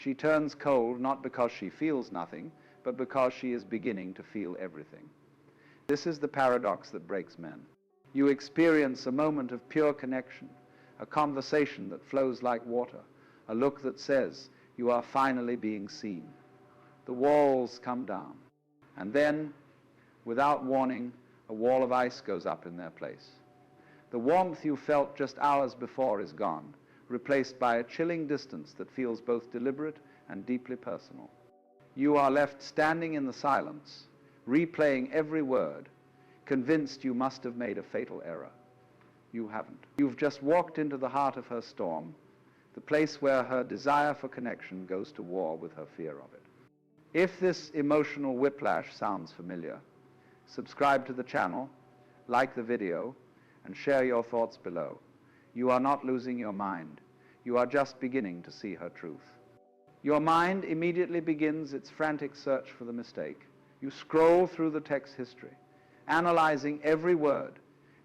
She turns cold not because she feels nothing, but because she is beginning to feel everything. This is the paradox that breaks men. You experience a moment of pure connection, a conversation that flows like water, a look that says you are finally being seen. The walls come down, and then, without warning, a wall of ice goes up in their place. The warmth you felt just hours before is gone, replaced by a chilling distance that feels both deliberate and deeply personal. You are left standing in the silence, replaying every word, convinced you must have made a fatal error. You haven't. You've just walked into the heart of her storm, the place where her desire for connection goes to war with her fear of it. If this emotional whiplash sounds familiar, subscribe to the channel, like the video, and share your thoughts below. You are not losing your mind. You are just beginning to see her truth. Your mind immediately begins its frantic search for the mistake. You scroll through the text history, analyzing every word,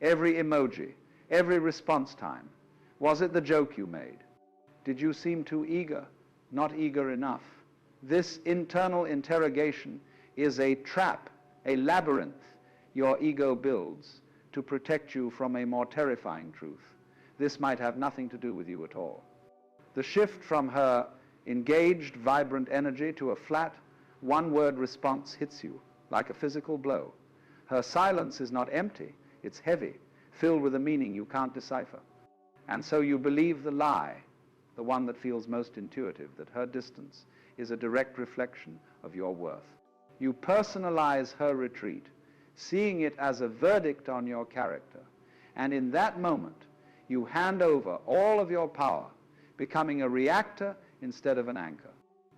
every emoji, every response time. Was it the joke you made? Did you seem too eager, not eager enough? This internal interrogation is a trap, a labyrinth your ego builds to protect you from a more terrifying truth. This might have nothing to do with you at all. The shift from her engaged, vibrant energy to a flat, one-word response hits you like a physical blow. Her silence is not empty, it's heavy, filled with a meaning you can't decipher. And so you believe the lie, the one that feels most intuitive, that her distance is a direct reflection of your worth. You personalize her retreat, seeing it as a verdict on your character, and in that moment, you hand over all of your power, becoming a reactor instead of an anchor.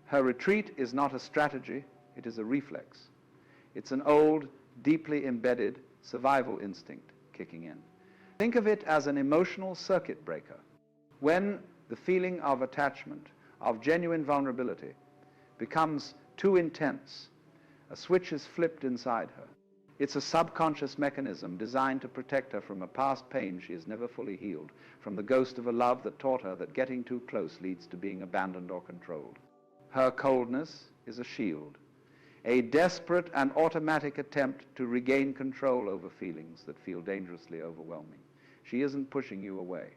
Her retreat is not a strategy, it is a reflex. It's an old, deeply embedded survival instinct kicking in. Think of it as an emotional circuit breaker. When the feeling of attachment, of genuine vulnerability, becomes too intense, a switch is flipped inside her. It's a subconscious mechanism designed to protect her from a past pain she has never fully healed, from the ghost of a love that taught her that getting too close leads to being abandoned or controlled. Her coldness is a shield, a desperate and automatic attempt to regain control over feelings that feel dangerously overwhelming. She isn't pushing you away.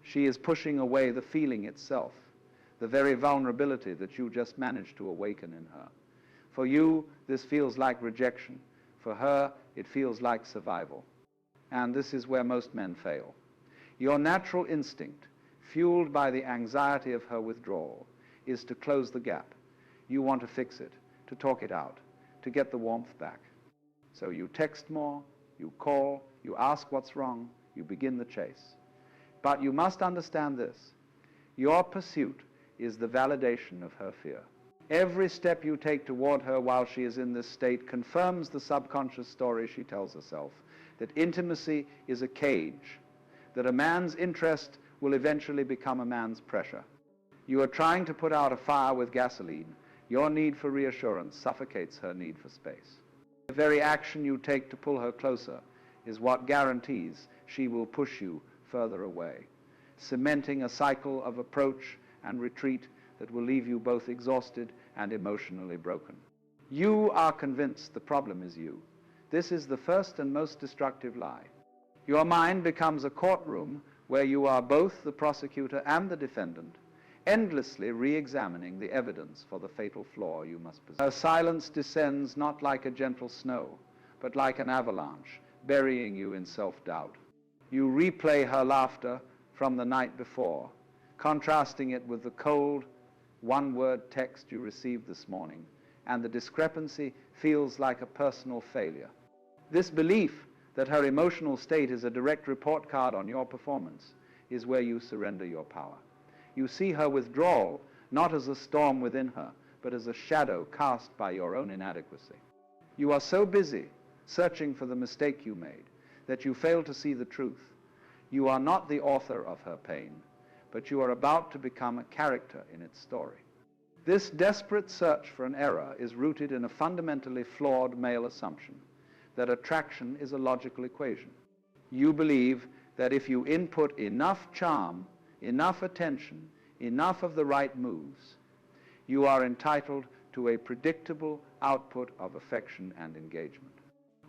She is pushing away the feeling itself, the very vulnerability that you just managed to awaken in her. For you, this feels like rejection. For her, it feels like survival. And this is where most men fail. Your natural instinct, fueled by the anxiety of her withdrawal, is to close the gap. You want to fix it, to talk it out, to get the warmth back. So you text more, you call, you ask what's wrong, you begin the chase. But you must understand this. Your pursuit is the validation of her fear. Every step you take toward her while she is in this state confirms the subconscious story she tells herself, that intimacy is a cage, that a man's interest will eventually become a man's pressure. You are trying to put out a fire with gasoline. Your need for reassurance suffocates her need for space. The very action you take to pull her closer is what guarantees she will push you further away, cementing a cycle of approach and retreat that will leave you both exhausted and emotionally broken. You are convinced the problem is you. This is the first and most destructive lie. Your mind becomes a courtroom where you are both the prosecutor and the defendant, endlessly re-examining the evidence for the fatal flaw you must possess. Her silence descends not like a gentle snow, but like an avalanche, burying you in self-doubt. You replay her laughter from the night before, contrasting it with the cold, one-word text you received this morning, and the discrepancy feels like a personal failure. This belief that her emotional state is a direct report card on your performance is where you surrender your power. You see her withdrawal not as a storm within her, but as a shadow cast by your own inadequacy. You are so busy searching for the mistake you made that you fail to see the truth. You are not the author of her pain, but you are about to become a character in its story. This desperate search for an error is rooted in a fundamentally flawed male assumption that attraction is a logical equation. You believe that if you input enough charm, enough attention, enough of the right moves, You are entitled to a predictable output of affection and engagement.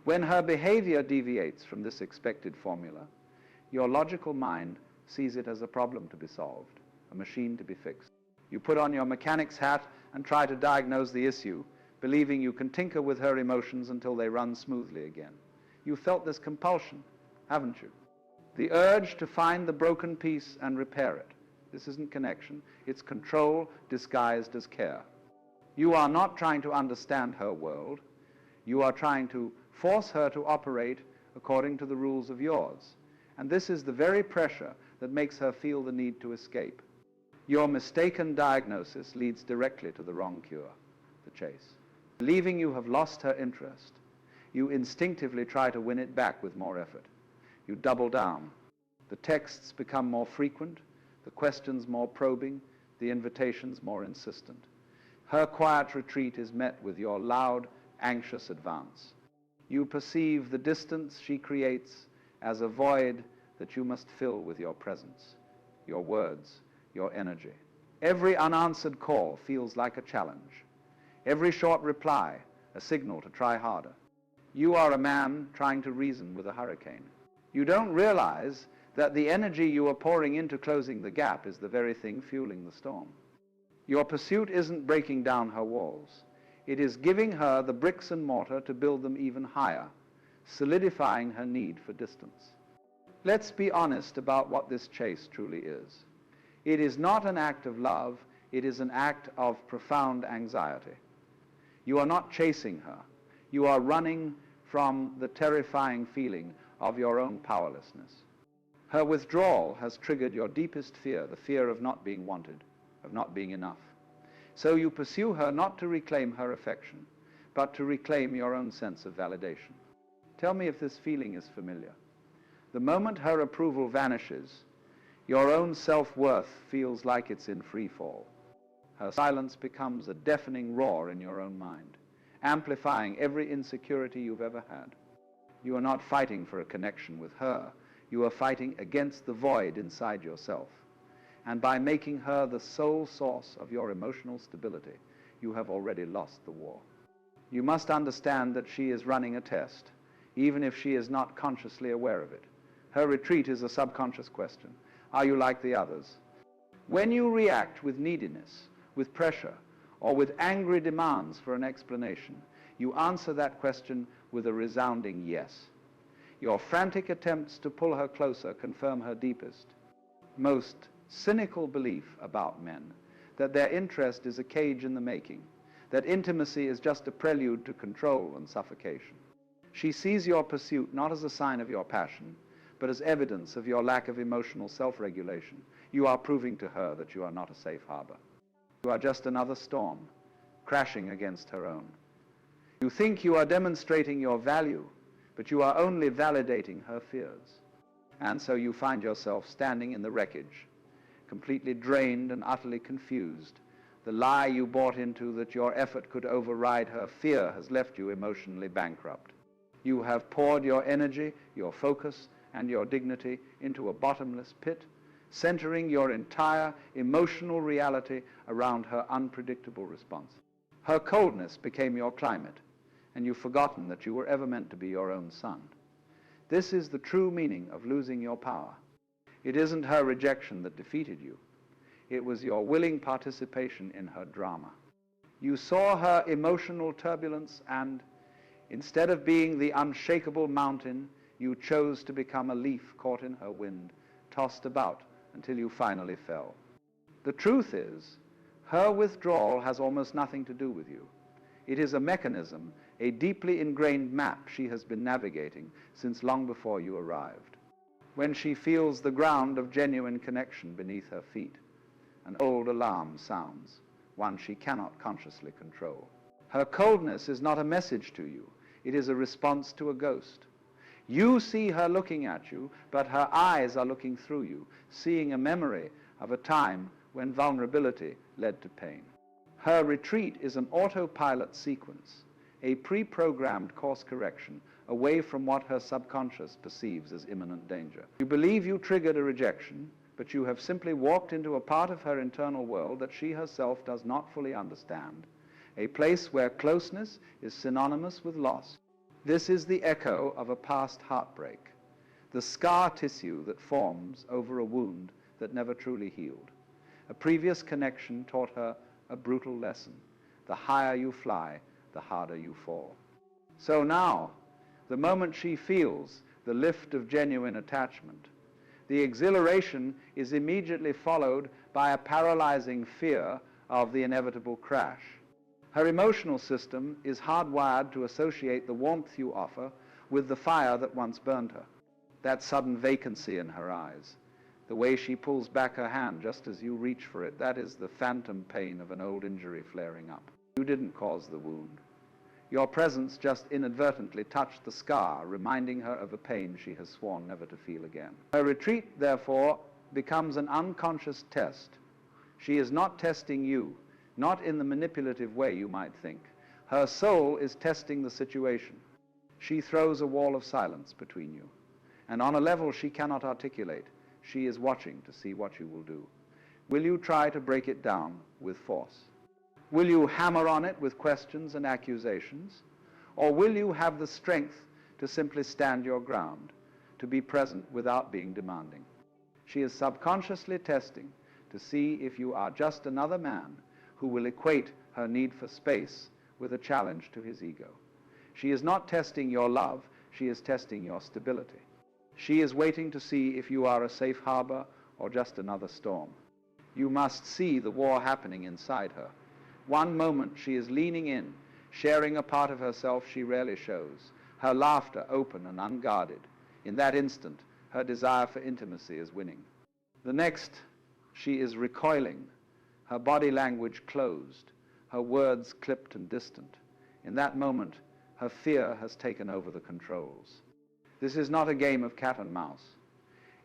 When her behavior deviates from this expected formula, your logical mind sees it as a problem to be solved, a machine to be fixed. You put on your mechanic's hat and try to diagnose the issue, believing you can tinker with her emotions until they run smoothly again. You felt this compulsion, haven't you? The urge to find the broken piece and repair it. This isn't connection, it's control disguised as care. You are not trying to understand her world. You are trying to force her to operate according to the rules of yours. And this is the very pressure that makes her feel the need to escape. Your mistaken diagnosis leads directly to the wrong cure, the chase. Believing you have lost her interest, you instinctively try to win it back with more effort. You double down. The texts become more frequent, the questions more probing, the invitations more insistent. Her quiet retreat is met with your loud, anxious advance. You perceive the distance she creates as a void that you must fill with your presence, your words, your energy. Every unanswered call feels like a challenge. Every short reply, a signal to try harder. You are a man trying to reason with a hurricane. You don't realize that the energy you are pouring into closing the gap is the very thing fueling the storm. Your pursuit isn't breaking down her walls. It is giving her the bricks and mortar to build them even higher, solidifying her need for distance. Let's be honest about what this chase truly is. It is not an act of love, it is an act of profound anxiety. You are not chasing her. You are running from the terrifying feeling of your own powerlessness. Her withdrawal has triggered your deepest fear, the fear of not being wanted, of not being enough. So you pursue her not to reclaim her affection, but to reclaim your own sense of validation. Tell me if this feeling is familiar. The moment her approval vanishes, your own self-worth feels like it's in free fall. Her silence becomes a deafening roar in your own mind, amplifying every insecurity you've ever had. You are not fighting for a connection with her. You are fighting against the void inside yourself. And by making her the sole source of your emotional stability, you have already lost the war. You must understand that she is running a test, even if she is not consciously aware of it. Her retreat is a subconscious question. Are you like the others? When you react with neediness, with pressure, or with angry demands for an explanation, you answer that question with a resounding yes. Your frantic attempts to pull her closer confirm her deepest, most cynical belief about men, that their interest is a cage in the making, that intimacy is just a prelude to control and suffocation. She sees your pursuit not as a sign of your passion, but as evidence of your lack of emotional self-regulation. You are proving to her that you are not a safe harbor. You are just another storm, crashing against her own. You think you are demonstrating your value, but you are only validating her fears. And so you find yourself standing in the wreckage, completely drained and utterly confused. The lie you bought into that your effort could override her fear has left you emotionally bankrupt. You have poured your energy, your focus, and your dignity into a bottomless pit, centering your entire emotional reality around her unpredictable response. Her coldness became your climate, and you've forgotten that you were ever meant to be your own sun. This is the true meaning of losing your power. It isn't her rejection that defeated you. It was your willing participation in her drama. You saw her emotional turbulence and, instead of being the unshakable mountain, you chose to become a leaf caught in her wind, tossed about until you finally fell. The truth is, her withdrawal has almost nothing to do with you. It is a mechanism, a deeply ingrained map she has been navigating since long before you arrived. When she feels the ground of genuine connection beneath her feet, an old alarm sounds, one she cannot consciously control. Her coldness is not a message to you. It is a response to a ghost. You see her looking at you, but her eyes are looking through you, seeing a memory of a time when vulnerability led to pain. Her retreat is an autopilot sequence, a pre-programmed course correction away from what her subconscious perceives as imminent danger. You believe you triggered a rejection, but you have simply walked into a part of her internal world that she herself does not fully understand, a place where closeness is synonymous with loss. This is the echo of a past heartbreak, the scar tissue that forms over a wound that never truly healed. A previous connection taught her a brutal lesson. The higher you fly, the harder you fall. So now, the moment she feels the lift of genuine attachment, the exhilaration is immediately followed by a paralyzing fear of the inevitable crash. Her emotional system is hardwired to associate the warmth you offer with the fire that once burned her. That sudden vacancy in her eyes, the way she pulls back her hand just as you reach for it, that is the phantom pain of an old injury flaring up. You didn't cause the wound. Your presence just inadvertently touched the scar, reminding her of a pain she has sworn never to feel again. Her retreat, therefore, becomes an unconscious test. She is not testing you, not in the manipulative way you might think. Her soul is testing the situation. She throws a wall of silence between you, and on a level she cannot articulate, she is watching to see what you will do. Will you try to break it down with force? Will you hammer on it with questions and accusations? Or will you have the strength to simply stand your ground, to be present without being demanding? She is subconsciously testing to see if you are just another man who will equate her need for space with a challenge to his ego. She is not testing your love, she is testing your stability. She is waiting to see if you are a safe harbor or just another storm. You must see the war happening inside her. One moment she is leaning in, sharing a part of herself she rarely shows, her laughter open and unguarded. In that instant, her desire for intimacy is winning. The next, she is recoiling, her body language closed, her words clipped and distant. In that moment, her fear has taken over the controls. This is not a game of cat and mouse.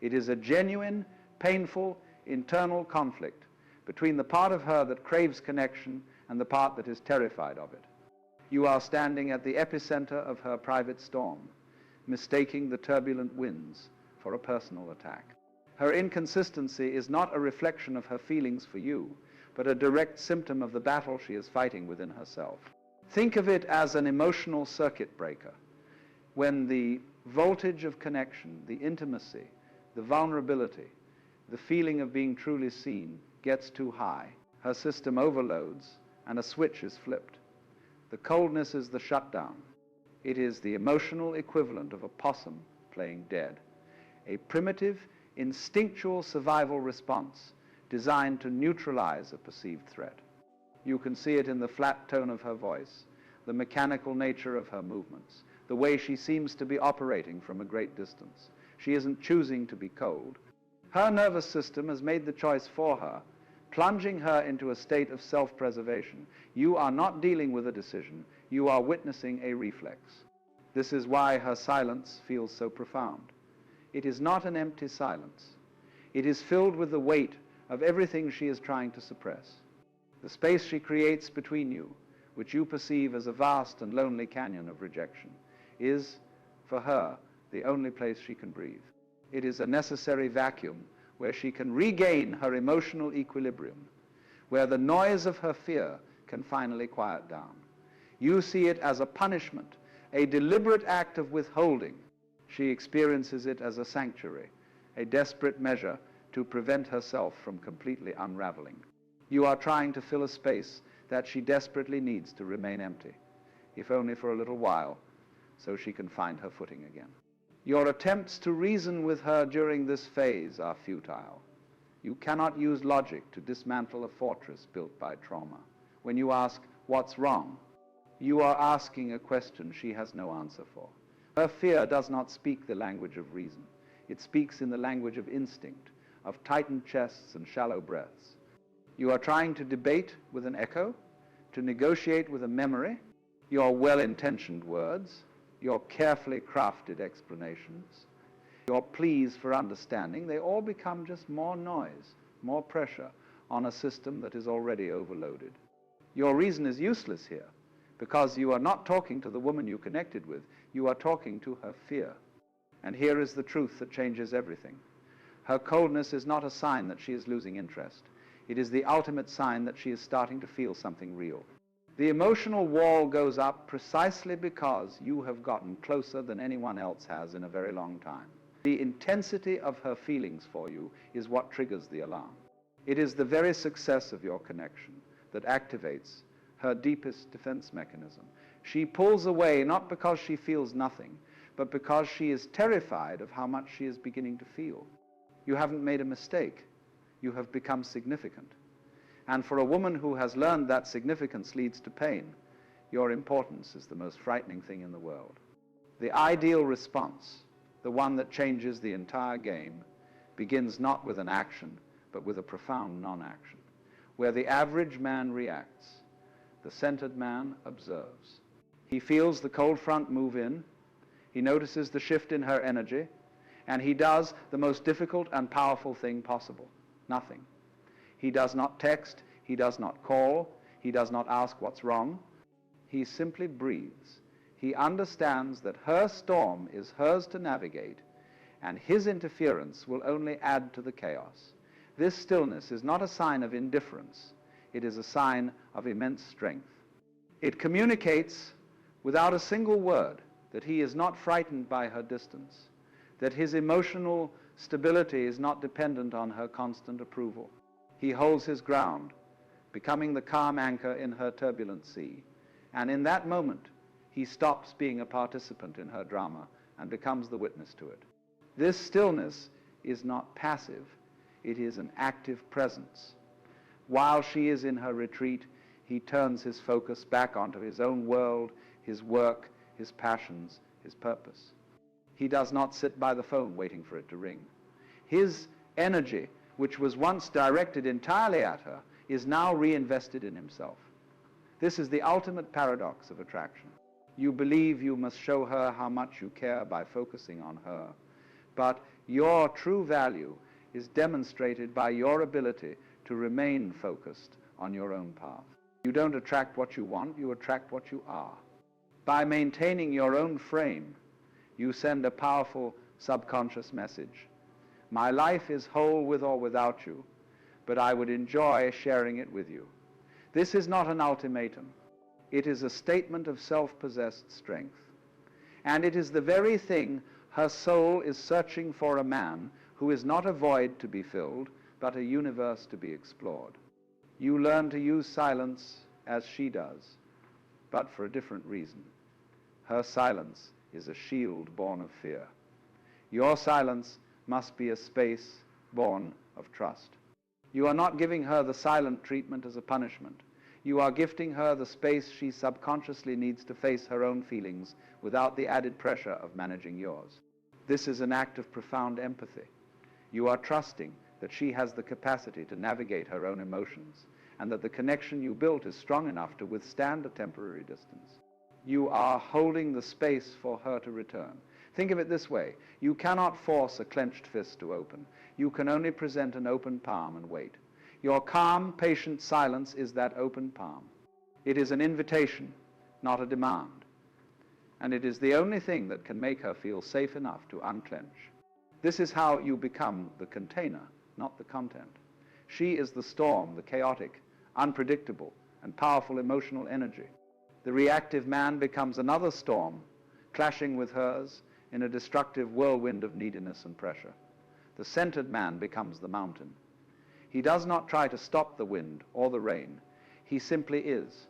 It is a genuine, painful, internal conflict between the part of her that craves connection and the part that is terrified of it. You are standing at the epicenter of her private storm, mistaking the turbulent winds for a personal attack. Her inconsistency is not a reflection of her feelings for you, but a direct symptom of the battle she is fighting within herself. Think of it as an emotional circuit breaker. When the voltage of connection, the intimacy, the vulnerability, the feeling of being truly seen gets too high, her system overloads and a switch is flipped. The coldness is the shutdown. It is the emotional equivalent of a possum playing dead, a primitive, instinctual survival response designed to neutralize a perceived threat. You can see it in the flat tone of her voice, the mechanical nature of her movements, the way she seems to be operating from a great distance. She isn't choosing to be cold. Her nervous system has made the choice for her, plunging her into a state of self-preservation. You are not dealing with a decision, you are witnessing a reflex. This is why her silence feels so profound. It is not an empty silence. It is filled with the weight of everything she is trying to suppress. The space she creates between you, which you perceive as a vast and lonely canyon of rejection, is, for her, the only place she can breathe. It is a necessary vacuum where she can regain her emotional equilibrium, where the noise of her fear can finally quiet down. You see it as a punishment, a deliberate act of withholding. She experiences it as a sanctuary, a desperate measure to prevent herself from completely unraveling. You are trying to fill a space that she desperately needs to remain empty, if only for a little while, so she can find her footing again. Your attempts to reason with her during this phase are futile. You cannot use logic to dismantle a fortress built by trauma. When you ask, "What's wrong?" you are asking a question she has no answer for. Her fear does not speak the language of reason. It speaks in the language of instinct, of tightened chests and shallow breaths. You are trying to debate with an echo, to negotiate with a memory. Your well-intentioned words, your carefully crafted explanations, your pleas for understanding, they all become just more noise, more pressure on a system that is already overloaded. Your reason is useless here, because you are not talking to the woman you connected with, you are talking to her fear. And here is the truth that changes everything. Her coldness is not a sign that she is losing interest. It is the ultimate sign that she is starting to feel something real. The emotional wall goes up precisely because you have gotten closer than anyone else has in a very long time. The intensity of her feelings for you is what triggers the alarm. It is the very success of your connection that activates her deepest defense mechanism. She pulls away not because she feels nothing, but because she is terrified of how much she is beginning to feel. You haven't made a mistake. You have become significant. And for a woman who has learned that significance leads to pain, your importance is the most frightening thing in the world. The ideal response, the one that changes the entire game, begins not with an action, but with a profound non-action. Where the average man reacts, the centered man observes. He feels the cold front move in, he notices the shift in her energy, and he does the most difficult and powerful thing possible, nothing. He does not text, he does not call, he does not ask what's wrong. He simply breathes. He understands that her storm is hers to navigate, and his interference will only add to the chaos. This stillness is not a sign of indifference. It is a sign of immense strength. It communicates without a single word that he is not frightened by her distance, that his emotional stability is not dependent on her constant approval. He holds his ground, becoming the calm anchor in her turbulent sea. And in that moment, he stops being a participant in her drama and becomes the witness to it. This stillness is not passive. It is an active presence. While she is in her retreat, he turns his focus back onto his own world, his work, his passions, his purpose. He does not sit by the phone waiting for it to ring. His energy, which was once directed entirely at her, is now reinvested in himself. This is the ultimate paradox of attraction. You believe you must show her how much you care by focusing on her, but your true value is demonstrated by your ability to remain focused on your own path. You don't attract what you want, you attract what you are. By maintaining your own frame, you send a powerful subconscious message. My life is whole with or without you, but I would enjoy sharing it with you. This is not an ultimatum. It is a statement of self-possessed strength. And it is the very thing her soul is searching for, a man who is not a void to be filled, but a universe to be explored. You learn to use silence as she does, but for a different reason. Her silence is a shield born of fear. Your silence must be a space born of trust. You are not giving her the silent treatment as a punishment. You are gifting her the space she subconsciously needs to face her own feelings without the added pressure of managing yours. This is an act of profound empathy. You are trusting that she has the capacity to navigate her own emotions, and that the connection you built is strong enough to withstand a temporary distance. You are holding the space for her to return. Think of it this way. You cannot force a clenched fist to open. You can only present an open palm and wait. Your calm, patient silence is that open palm. It is an invitation, not a demand. And it is the only thing that can make her feel safe enough to unclench. This is how you become the container, not the content. She is the storm, the chaotic, unpredictable, and powerful emotional energy. The reactive man becomes another storm, clashing with hers in a destructive whirlwind of neediness and pressure. The centered man becomes the mountain. He does not try to stop the wind or the rain. He simply is.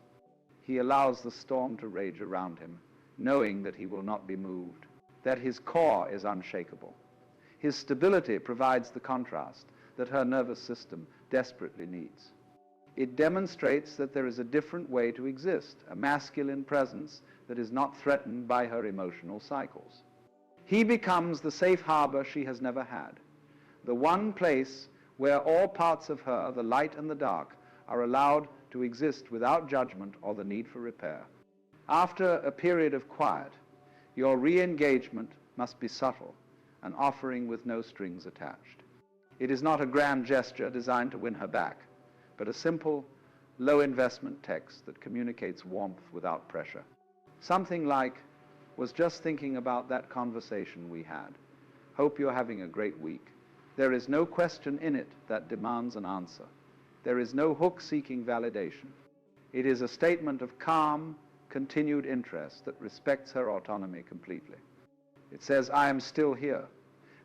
He allows the storm to rage around him, knowing that he will not be moved, that his core is unshakable. His stability provides the contrast that her nervous system desperately needs. It demonstrates that there is a different way to exist, a masculine presence that is not threatened by her emotional cycles. He becomes the safe harbor she has never had, the one place where all parts of her, the light and the dark, are allowed to exist without judgment or the need for repair. After a period of quiet, your re-engagement must be subtle, an offering with no strings attached. It is not a grand gesture designed to win her back, but a simple, low-investment text that communicates warmth without pressure. Something like, "Was just thinking about that conversation we had. Hope you're having a great week. There is no question in it that demands an answer. There is no hook seeking validation. It is a statement of calm, continued interest that respects her autonomy completely. It says, I am still here.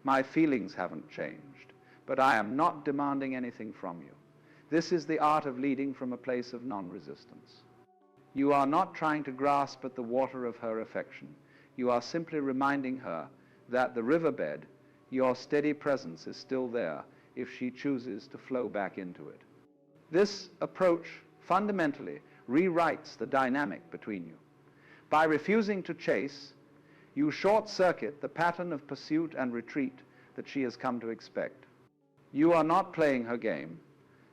My feelings haven't changed, but I am not demanding anything from you. This is the art of leading from a place of non-resistance. You are not trying to grasp at the water of her affection. You are simply reminding her that the riverbed, your steady presence, is still there if she chooses to flow back into it. This approach fundamentally rewrites the dynamic between you. By refusing to chase, you short-circuit the pattern of pursuit and retreat that she has come to expect. You are not playing her game,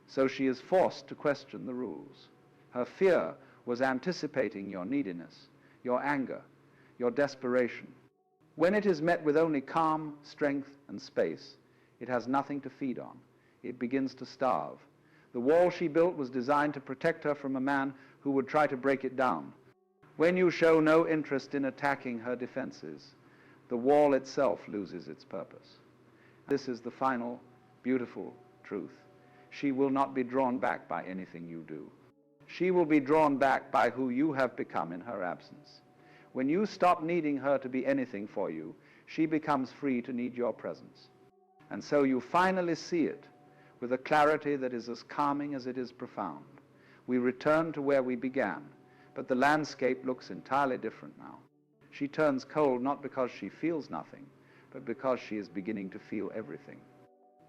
so she is forced to question the rules. Her fear was anticipating your neediness, your anger, your desperation. When it is met with only calm, strength, and space, it has nothing to feed on. It begins to starve. The wall she built was designed to protect her from a man who would try to break it down. When you show no interest in attacking her defenses, the wall itself loses its purpose. This is the final, beautiful truth. She will not be drawn back by anything you do. She will be drawn back by who you have become in her absence. When you stop needing her to be anything for you, she becomes free to need your presence. And so you finally see it with a clarity that is as calming as it is profound. We return to where we began, but the landscape looks entirely different now. She turns cold not because she feels nothing, but because she is beginning to feel everything.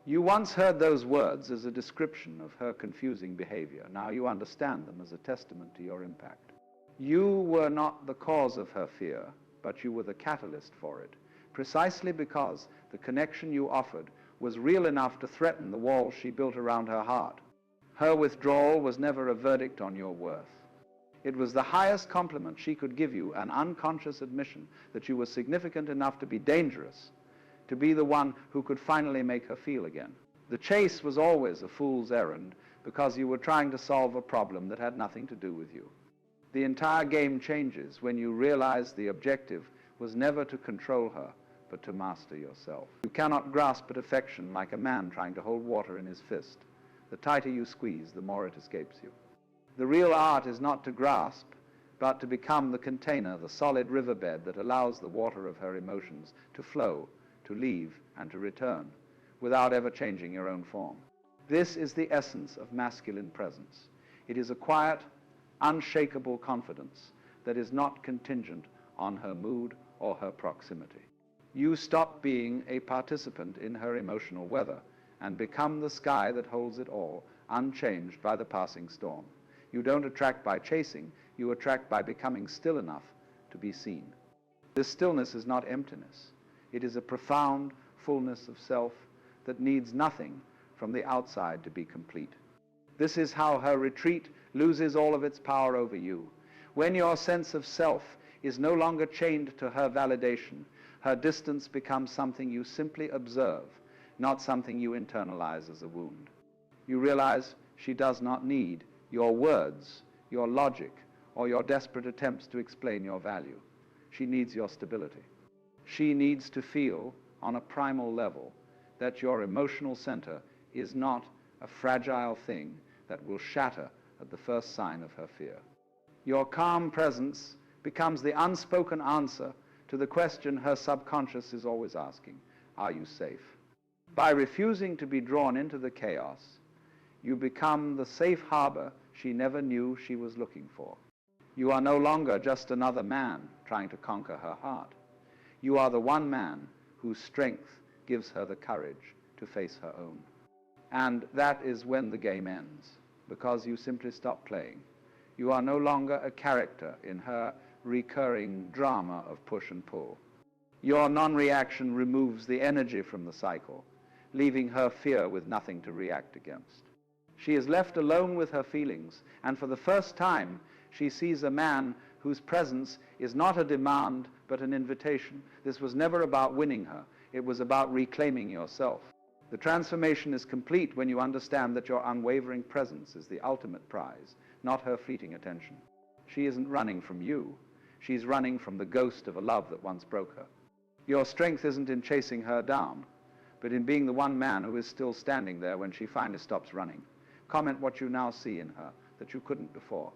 You once heard those words as a description of her confusing behavior. Now you understand them as a testament to your impact. You were not the cause of her fear, but you were the catalyst for it, precisely because the connection you offered was real enough to threaten the wall she built around her heart. Her withdrawal was never a verdict on your worth. It was the highest compliment she could give you, an unconscious admission that you were significant enough to be dangerous, to be the one who could finally make her feel again. The chase was always a fool's errand because you were trying to solve a problem that had nothing to do with you. The entire game changes when you realize the objective was never to control her, but to master yourself. You cannot grasp at affection like a man trying to hold water in his fist. The tighter you squeeze, the more it escapes you. The real art is not to grasp, but to become the container, the solid riverbed that allows the water of her emotions to flow, to leave, and to return, without ever changing your own form. This is the essence of masculine presence. It is a quiet, unshakable confidence that is not contingent on her mood or her proximity. You stop being a participant in her emotional weather and become the sky that holds it all, unchanged by the passing storm. You don't attract by chasing, you attract by becoming still enough to be seen. This stillness is not emptiness. It is a profound fullness of self that needs nothing from the outside to be complete. This is how her retreat loses all of its power over you. When your sense of self is no longer chained to her validation, her distance becomes something you simply observe, not something you internalize as a wound. You realize she does not need your words, your logic, or your desperate attempts to explain your value. She needs your stability. She needs to feel, on a primal level, that your emotional center is not a fragile thing that will shatter at the first sign of her fear. Your calm presence becomes the unspoken answer to the question her subconscious is always asking: are you safe? By refusing to be drawn into the chaos, you become the safe harbor she never knew she was looking for. You are no longer just another man trying to conquer her heart. You are the one man whose strength gives her the courage to face her own. And that is when the game ends, because you simply stop playing. You are no longer a character in her recurring drama of push and pull. Your non-reaction removes the energy from the cycle, leaving her fear with nothing to react against. She is left alone with her feelings, and for the first time, she sees a man whose presence is not a demand, but an invitation. This was never about winning her. It was about reclaiming yourself. The transformation is complete when you understand that your unwavering presence is the ultimate prize, not her fleeting attention. She isn't running from you. She's running from the ghost of a love that once broke her. Your strength isn't in chasing her down, but in being the one man who is still standing there when she finally stops running. Comment what you now see in her that you couldn't before.